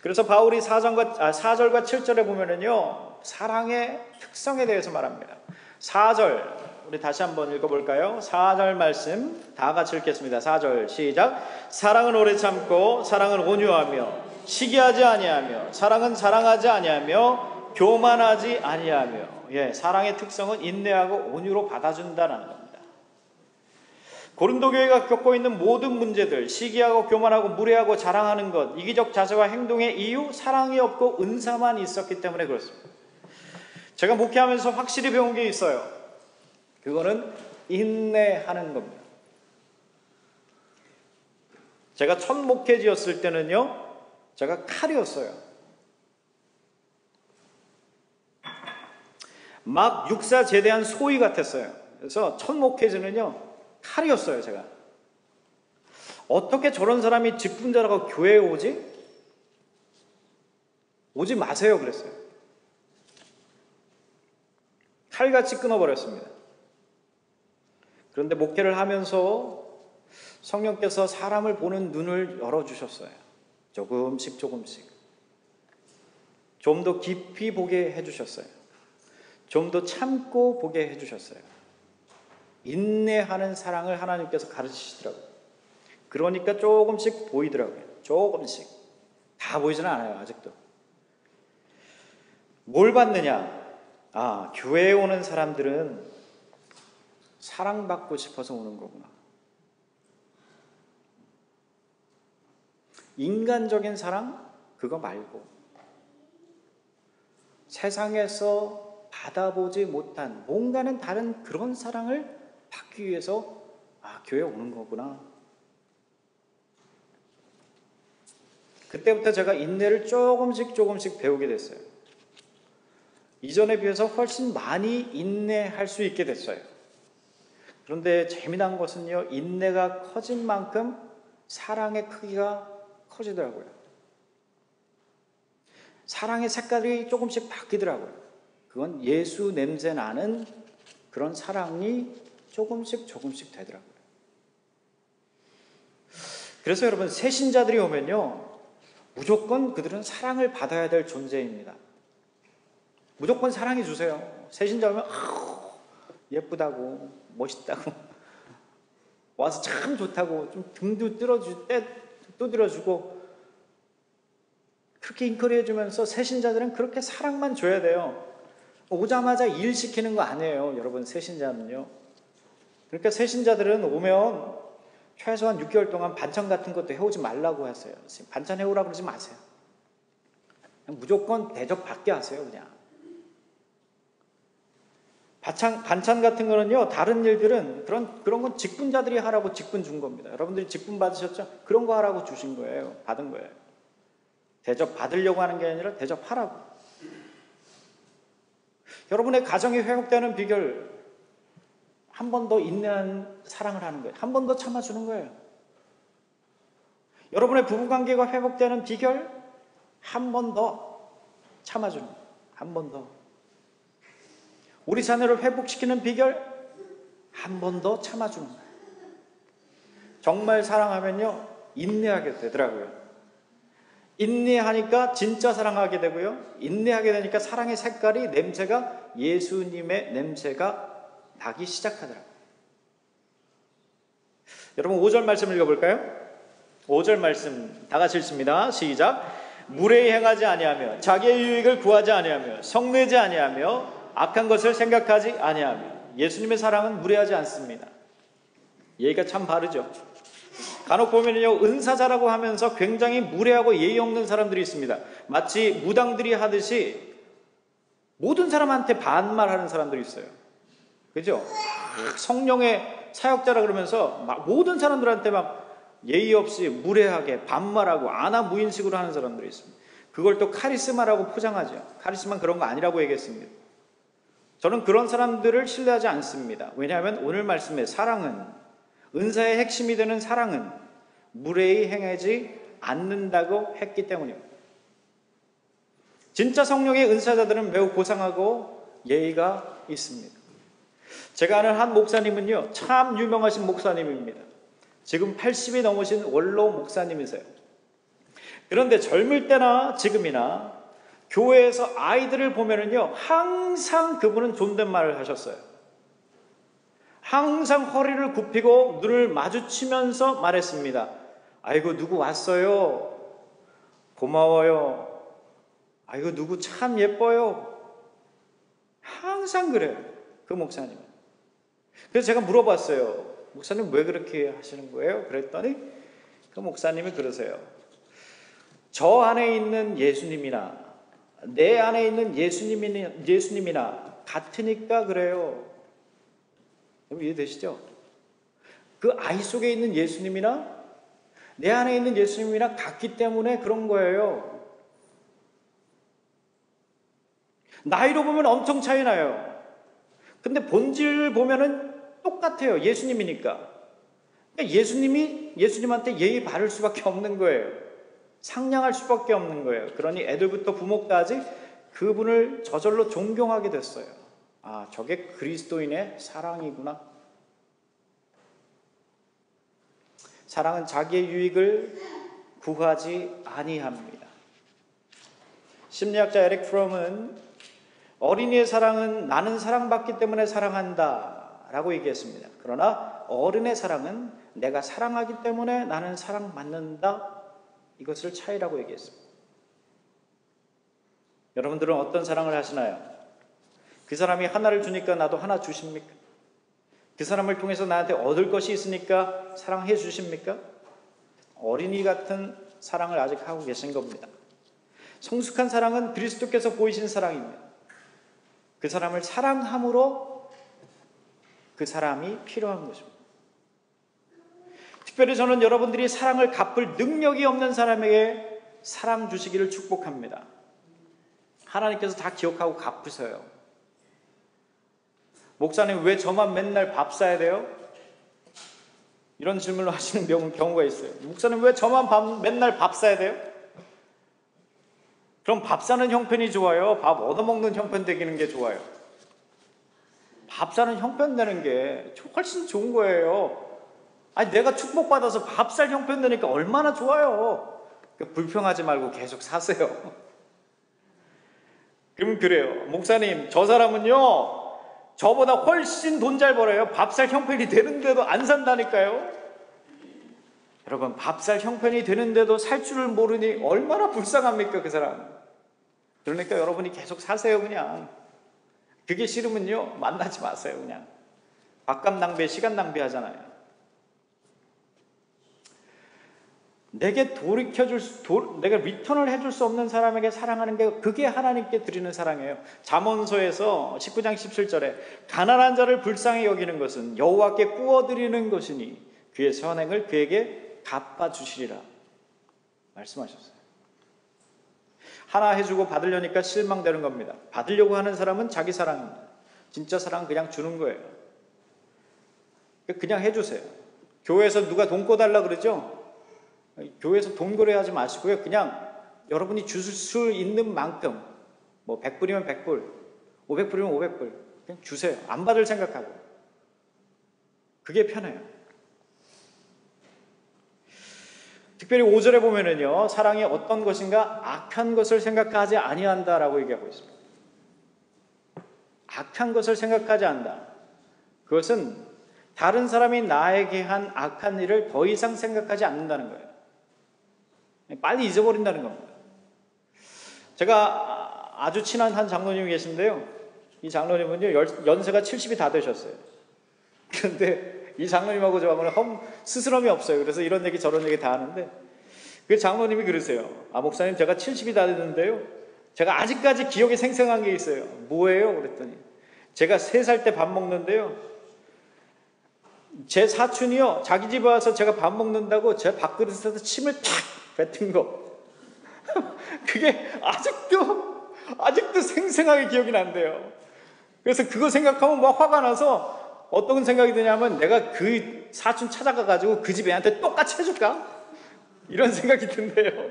그래서 바울이 4절과 7절에 보면은요, 사랑의 특성에 대해서 말합니다. 4절, 우리 다시 한번 읽어볼까요? 4절 말씀 다 같이 읽겠습니다. 4절 시작. 사랑은 오래 참고, 사랑은 온유하며, 시기하지 아니하며, 사랑은 자랑하지 아니하며, 교만하지 아니하며. 예, 사랑의 특성은 인내하고 온유로 받아준다는 겁니다. 고린도 교회가 겪고 있는 모든 문제들, 시기하고 교만하고 무례하고 자랑하는 것, 이기적 자세와 행동의 이유, 사랑이 없고 은사만 있었기 때문에 그렇습니다. 제가 목회하면서 확실히 배운 게 있어요. 그거는 인내하는 겁니다. 제가 첫 목회지였을 때는요, 제가 칼이었어요. 막 육사 제대한 소위 같았어요. 그래서 첫 목회지는요, 칼이었어요. 제가 어떻게 저런 사람이 직분자라고 교회에 오지? 오지 마세요 그랬어요. 칼같이 끊어버렸습니다. 그런데 목회를 하면서 성령께서 사람을 보는 눈을 열어주셨어요. 조금씩 좀 더 깊이 보게 해주셨어요. 좀 더 참고 보게 해주셨어요. 인내하는 사랑을 하나님께서 가르치시더라고요. 그러니까 조금씩 보이더라고요. 조금씩. 다 보이지는 않아요. 아직도. 뭘 받느냐? 교회에 오는 사람들은 사랑받고 싶어서 오는 거구나. 인간적인 사랑? 그거 말고 세상에서 받아보지 못한 뭔가는 다른 그런 사랑을 받기 위해서 교회에 오는 거구나. 그때부터 제가 인내를 조금씩 배우게 됐어요. 이전에 비해서 훨씬 많이 인내할 수 있게 됐어요. 그런데 재미난 것은요, 인내가 커진 만큼 사랑의 크기가 커지더라고요. 사랑의 색깔이 조금씩 바뀌더라고요. 그건 예수 냄새 나는 그런 사랑이 조금씩 되더라고요. 그래서 여러분, 새신자들이 오면요, 무조건 그들은 사랑을 받아야 될 존재입니다. 무조건 사랑해 주세요. 새신자 오면 예쁘다고, 멋있다고, 와서 참 좋다고 좀 등도 두드려주고 그렇게 인커리해 주면서 새신자들은 그렇게 사랑만 줘야 돼요. 오자마자 일 시키는 거 아니에요. 여러분, 새신자는요. 그러니까 새신자들은 오면 최소한 6개월 동안 반찬 같은 것도 해오지 말라고 하세요. 반찬 해오라고 그러지 마세요. 그냥 무조건 대접 받게 하세요. 그냥. 반찬 같은 거는요, 다른 일들은 그런 건 직분자들이 하라고 직분 준 겁니다. 여러분들이 직분 받으셨죠? 그런 거 하라고 주신 거예요. 받은 거예요. 대접 받으려고 하는 게 아니라 대접하라고. 여러분의 가정이 회복되는 비결, 한 번 더 인내한 사랑을 하는 거예요. 한 번 더 참아주는 거예요. 여러분의 부부관계가 회복되는 비결, 한 번 더 참아주는 거예요. 한 번 더. 우리 자녀를 회복시키는 비결, 한 번 더 참아주는 거예요. 정말 사랑하면요, 인내하게 되더라고요. 인내하니까 진짜 사랑하게 되고요. 인내하게 되니까 사랑의 색깔이, 냄새가 예수님의 냄새가 나기 시작하더라고요. 여러분 5절 말씀 읽어볼까요? 5절 말씀 다 같이 읽습니다. 시작. 무례히 행하지 아니하며 자기의 유익을 구하지 아니하며 성내지 아니하며 악한 것을 생각하지 아니하며. 예수님의 사랑은 무례하지 않습니다. 예의가 참 바르죠. 간혹 보면요, 은사자라고 하면서 굉장히 무례하고 예의 없는 사람들이 있습니다. 마치 무당들이 하듯이 모든 사람한테 반말하는 사람들이 있어요. 그죠? 성령의 사역자라 그러면서 막 모든 사람들한테 막 예의 없이 무례하게 반말하고 아나무인식으로 하는 사람들이 있습니다. 그걸 또 카리스마라고 포장하죠. 카리스마는 그런 거 아니라고 얘기했습니다. 저는 그런 사람들을 신뢰하지 않습니다. 왜냐하면 오늘 말씀의 사랑은, 은사의 핵심이 되는 사랑은 무례히 행하지 않는다고 했기 때문입니다. 진짜 성령의 은사자들은 매우 고상하고 예의가 있습니다. 제가 아는 한 목사님은요, 참 유명하신 목사님입니다. 지금 80이 넘으신 원로 목사님이세요. 그런데 젊을 때나 지금이나 교회에서 아이들을 보면은요, 항상 그분은 존댓말을 하셨어요. 항상 허리를 굽히고 눈을 마주치면서 말했습니다. 아이고, 누구 왔어요? 고마워요. 아이고, 누구 참 예뻐요. 항상 그래요, 그 목사님. 그래서 제가 물어봤어요. 목사님 왜 그렇게 하시는 거예요? 그랬더니 그 목사님이 그러세요. 저 안에 있는 예수님이나 내 안에 있는 예수님이나 같으니까 그래요. 이해되시죠? 그 아이 속에 있는 예수님이나 내 안에 있는 예수님이나 같기 때문에 그런 거예요. 나이로 보면 엄청 차이 나요. 근데 본질을 보면은 똑같아요. 예수님이니까. 그러니까 예수님한테 예의 바를 수밖에 없는 거예요. 상냥할 수밖에 없는 거예요. 그러니 애들부터 부모까지 그분을 저절로 존경하게 됐어요. 아, 저게 그리스도인의 사랑이구나. 사랑은 자기의 유익을 구하지 아니합니다. 심리학자 에릭 프롬은 어린이의 사랑은 나는 사랑받기 때문에 사랑한다 라고 얘기했습니다. 그러나 어른의 사랑은 내가 사랑하기 때문에 나는 사랑받는다, 이것을 차이라고 얘기했습니다. 여러분들은 어떤 사랑을 하시나요? 그 사람이 하나를 주니까 나도 하나 주십니까? 그 사람을 통해서 나한테 얻을 것이 있으니까 사랑해 주십니까? 어린이 같은 사랑을 아직 하고 계신 겁니다. 성숙한 사랑은 그리스도께서 보이신 사랑입니다. 그 사람을 사랑함으로 그 사람이 필요한 것입니다. 특별히 저는 여러분들이 사랑을 갚을 능력이 없는 사람에게 사랑 주시기를 축복합니다. 하나님께서 다 기억하고 갚으세요. 목사님 왜 저만 맨날 밥 사야 돼요? 이런 질문을 하시는 경우가 있어요. 목사님 왜 저만 맨날 밥 사야 돼요? 그럼 밥 사는 형편이 좋아요? 밥 얻어먹는 형편 되기는 게 좋아요? 밥 사는 형편 되는 게 훨씬 좋은 거예요. 아니, 내가 축복받아서 밥 살 형편 되니까 얼마나 좋아요. 그러니까 불평하지 말고 계속 사세요. 그럼 그래요. 목사님, 저 사람은요, 저보다 훨씬 돈 잘 벌어요. 밥 살 형편이 되는데도 안 산다니까요. 여러분, 밥 살 형편이 되는데도 살 줄을 모르니 얼마나 불쌍합니까, 그 사람. 그러니까 여러분이 계속 사세요, 그냥. 그게 싫으면요, 만나지 마세요, 그냥. 밥값 낭비, 시간 낭비하잖아요. 내가 리턴을 해줄 수 없는 사람에게 사랑하는 게, 그게 하나님께 드리는 사랑이에요. 잠언서에서 19장 17절에 가난한 자를 불쌍히 여기는 것은 여호와께 구워드리는 것이니 그의 선행을 그에게 갚아주시리라 말씀하셨어요. 하나 해주고 받으려니까 실망되는 겁니다. 받으려고 하는 사람은 자기 사랑입니다. 진짜 사랑은 그냥 주는 거예요. 그냥 해주세요. 교회에서 누가 돈 꿔달라 그러죠? 교회에서 돈 거래하지 마시고요. 그냥 여러분이 주실 수 있는 만큼, 뭐 100불이면 100불, 500불이면 500불 그냥 주세요. 안 받을 생각하고. 그게 편해요. 특별히 5절에 보면은요, 사랑이 어떤 것인가? 악한 것을 생각하지 아니한다라고 얘기하고 있습니다. 악한 것을 생각하지 않는다. 그것은 다른 사람이 나에게 한 악한 일을 더 이상 생각하지 않는다는 거예요. 빨리 잊어버린다는 겁니다. 제가 아주 친한 한 장로님이 계신데요. 이 장로님은요, 연세가 70이 다 되셨어요. 그런데 이 장로님하고 저하고는 스스럼이 없어요. 그래서 이런 얘기 저런 얘기 다 하는데, 그 장로님이 그러세요. 목사님, 제가 70이 다 됐는데요, 제가 아직까지 기억에 생생한 게 있어요. 뭐예요? 그랬더니, 제가 3살 때 밥 먹는데요, 제 사촌이요, 자기 집에 와서 제가 밥 먹는다고 제 밥그릇에서 침을 탁 뱉은 거. 그게 아직도 생생하게 기억이 난대요. 그래서 그거 생각하면 막 화가 나서 어떤 생각이 드냐면, 내가 그 사촌 찾아가가지고 그 집 애한테 똑같이 해줄까? 이런 생각이 든대요.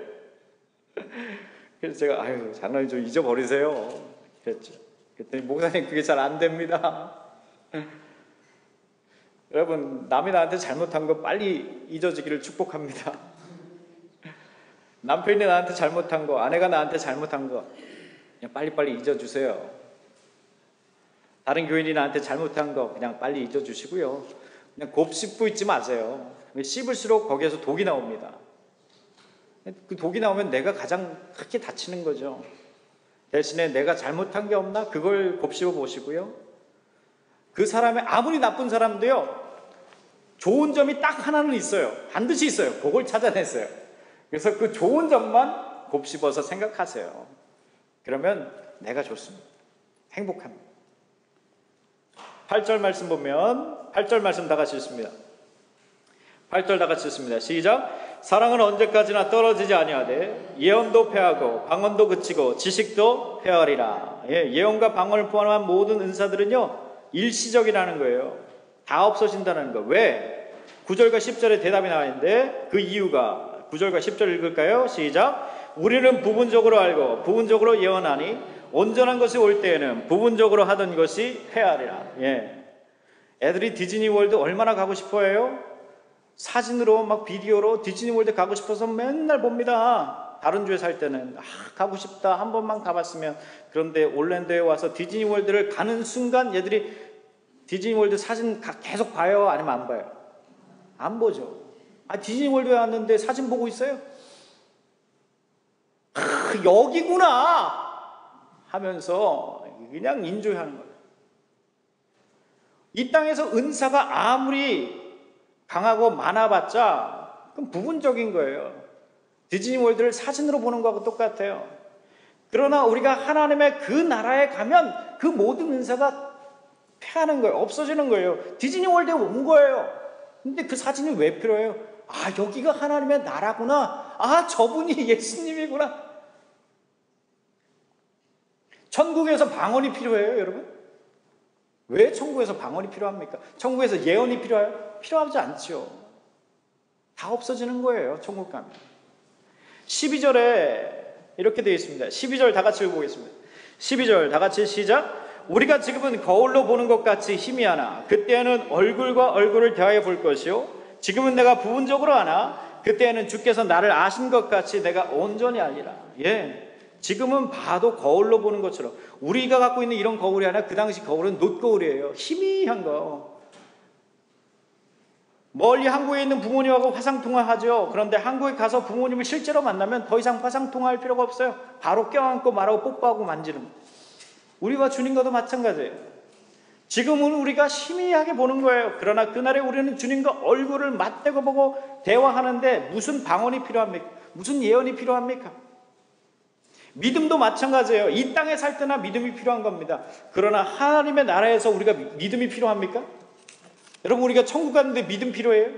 그래서 제가, 장로님 좀 잊어버리세요. 그랬죠. 그랬더니, 목사님, 그게 잘 안 됩니다. 여러분, 남이 나한테 잘못한 거 빨리 잊어지기를 축복합니다. 남편이 나한테 잘못한 거, 아내가 나한테 잘못한 거 그냥 빨리빨리 잊어주세요. 다른 교인이 나한테 잘못한 거 그냥 빨리 잊어주시고요. 그냥 곱씹고 있지 마세요. 씹을수록 거기에서 독이 나옵니다. 그 독이 나오면 내가 가장 크게 다치는 거죠. 대신에 내가 잘못한 게 없나? 그걸 곱씹어 보시고요. 그 사람의 아무리 나쁜 사람도요, 좋은 점이 딱 하나는 있어요. 반드시 있어요. 그걸 찾아냈어요. 그래서 그 좋은 점만 곱씹어서 생각하세요. 그러면 내가 좋습니다. 행복합니다. 8절 말씀 보면, 8절 말씀 다 같이 읽습니다. 8절 다 같이 읽습니다. 시작. 사랑은 언제까지나 떨어지지 아니하되 예언도 패하고 방언도 그치고 지식도 패하리라. 예언과 방언을 포함한 모든 은사들은요, 일시적이라는 거예요. 다 없어진다는 거. 왜? 9절과 10절에 대답이 나와 있는데, 그 이유가 9절과 10절 읽을까요? 시작. 우리는 부분적으로 알고 부분적으로 예언하니 온전한 것이 올 때에는 부분적으로 하던 것이 패하리라. 애들이 디즈니월드 얼마나 가고 싶어해요? 사진으로 막 비디오로 디즈니월드 가고 싶어서 맨날 봅니다. 다른 주에 살 때는 가고 싶다, 한 번만 가봤으면. 그런데 올랜도에 와서 디즈니월드를 가는 순간 얘들이 디즈니월드 사진 계속 봐요? 아니면 안 봐요? 안 보죠. 디즈니월드에 왔는데 사진 보고 있어요? 여기구나 하면서 그냥 인조하는 거예요. 이 땅에서 은사가 아무리 강하고 많아봤자 그건 부분적인 거예요. 디즈니월드를 사진으로 보는 거하고 똑같아요. 그러나 우리가 하나님의 그 나라에 가면 그 모든 은사가 패하는 거예요. 없어지는 거예요. 디즈니월드에 온 거예요. 근데 그 사진이 왜 필요해요? 여기가 하나님의 나라구나. 저분이 예수님이구나. 천국에서 방언이 필요해요, 여러분? 왜 천국에서 방언이 필요합니까? 천국에서 예언이 필요해요? 필요하지 않죠. 다 없어지는 거예요, 천국 가면. 12절에 이렇게 되어 있습니다. 12절 다 같이 읽어보겠습니다. 12절 다 같이 시작. 우리가 지금은 거울로 보는 것 같이 희미하나 그때는 얼굴과 얼굴을 대하여 볼 것이요, 지금은 내가 부분적으로 하나 그때는 주께서 나를 아신 것 같이 내가 온전히 알리라. 지금은 봐도 거울로 보는 것처럼. 우리가 갖고 있는 이런 거울이 아니라 그 당시 거울은 놋거울이에요. 희미한 거. 멀리 한국에 있는 부모님하고 화상통화하죠. 그런데 한국에 가서 부모님을 실제로 만나면 더 이상 화상통화할 필요가 없어요. 바로 껴안고 말하고 뽀뽀하고 만지는. 우리와 주님과도 마찬가지예요. 지금은 우리가 희미하게 보는 거예요. 그러나 그날에 우리는 주님과 얼굴을 맞대고 보고 대화하는데 무슨 방언이 필요합니까? 무슨 예언이 필요합니까? 믿음도 마찬가지예요. 이 땅에 살 때나 믿음이 필요한 겁니다. 그러나 하나님의 나라에서 우리가 믿음이 필요합니까? 여러분, 우리가 천국 갔는데 믿음 필요해요?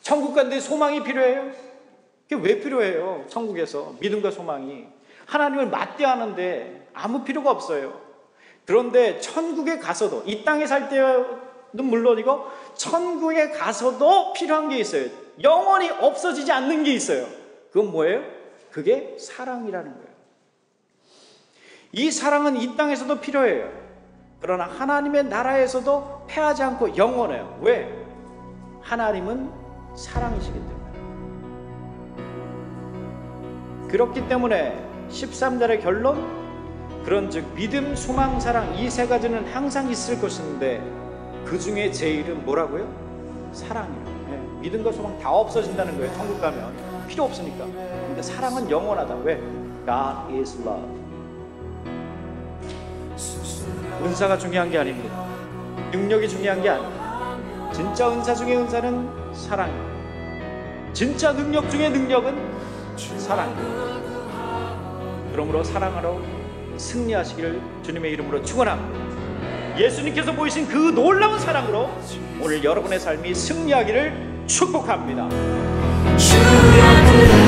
천국 갔는데 소망이 필요해요? 그게 왜 필요해요? 천국에서 믿음과 소망이. 하나님을 맞대하는데 아무 필요가 없어요. 그런데 천국에 가서도, 이 땅에 살 때는 물론이고 천국에 가서도 필요한 게 있어요. 영원히 없어지지 않는 게 있어요. 그건 뭐예요? 그게 사랑이라는 거예요. 이 사랑은 이 땅에서도 필요해요. 그러나 하나님의 나라에서도 패하지 않고 영원해요. 왜? 하나님은 사랑이시기 때문에. 그렇기 때문에 13절의 결론, 그런즉 믿음, 소망, 사랑 이 세 가지는 항상 있을 것인데 그 중에 제일은 뭐라고요? 사랑이에요. 네. 믿음과 소망 다 없어진다는 거예요. 천국 가면 필요 없으니까. 근데 사랑은 영원하다. 왜? God is love. 은사가 중요한 게 아닙니다. 능력이 중요한 게 아닙니다. 진짜 은사 중에 은사는 사랑이에요. 진짜 능력 중에 능력은 사랑이에요. 그러므로 사랑하러 승리하시기를 주님의 이름으로 축원합니다. 예수님께서 보이신 그 놀라운 사랑으로 오늘 여러분의 삶이 승리하기를 축복합니다. 주여